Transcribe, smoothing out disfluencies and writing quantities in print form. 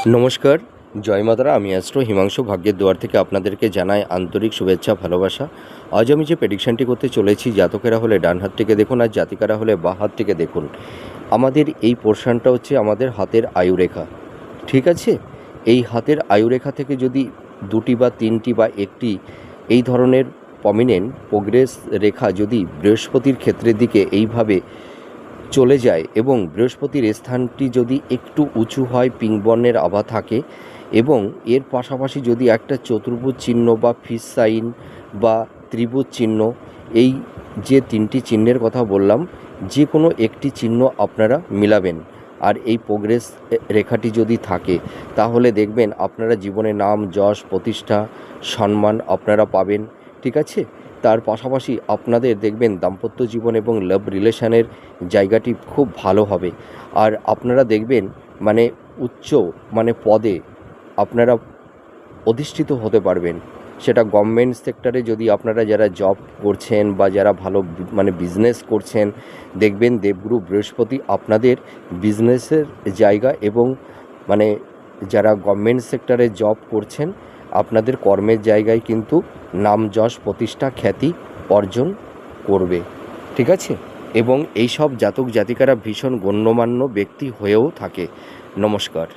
নমস্কার, জয় মাতারা। আমি অ্যাস্ট্রো হিমাংশু ভাগ্যের দুয়ার থেকে আপনাদেরকে জানাই আন্তরিক শুভেচ্ছা, ভালোবাসা। আজ আমি যে প্রেডিকশানটি করতে চলেছি, জাতকেরা হলে ডান হাত থেকে দেখুন আর জাতিকারা হলে বাঁ হাত থেকে দেখুন। আমাদের এই পোর্শনটা হচ্ছে আমাদের হাতের আয়ুরেখা, ঠিক আছে? এই হাতের আয়ুরেখা থেকে যদি দুটি বা তিনটি বা একটি এই ধরনের প্রমিনেন্ট প্রোগ্রেস রেখা যদি বৃহস্পতির ক্ষেত্রের দিকে এইভাবে চলে যায় এবং বৃহস্পতির স্থানটি যদি একটু উঁচু হয়, পিঙ্ক বর্ণের আভা থাকে এবং এর পাশাপাশি যদি একটা চতুর্ভুজ চিহ্ন বা ফিস সাইন বা ত্রিভুজ চিহ্ন, এই যে তিনটি চিহ্নের কথা বললাম, যে কোনো একটি চিহ্ন আপনারা মিলাবেন আর এই প্রোগ্রেস রেখাটি যদি থাকে, তাহলে দেখবেন আপনারা জীবনে নাম, যশ, প্রতিষ্ঠা, সম্মান আপনারা পাবেন, ঠিক আছে? তার পাশাপাশি আপনাদের দেখবেন দাম্পত্য জীবন এবং লাভ রিলেশনের জায়গাটি খুব ভালো হবে। আর আপনারা দেখবেন উচ্চ পদে আপনারা অধিষ্ঠিত হতে পারবেন। সেটা গভর্নমেন্ট সেক্টরে যদি আপনারা যারা জব করছেন বা যারা ভালো বিজনেস করছেন, দেখবেন দেবগুরু বৃহস্পতি আপনাদের বিজনেসের জায়গা এবং যারা গভর্নমেন্ট সেক্টরে জব করছেন আপনাদের কর্মের জায়গায় কিন্তু নাম, যশ, প্রতিষ্ঠা, খ্যাতি অর্জন করবে, ঠিক আছে? এবং এই সব জাতক জাতিকারা ভীষণ গণ্যমান্য ব্যক্তি হয়েও থাকে। নমস্কার।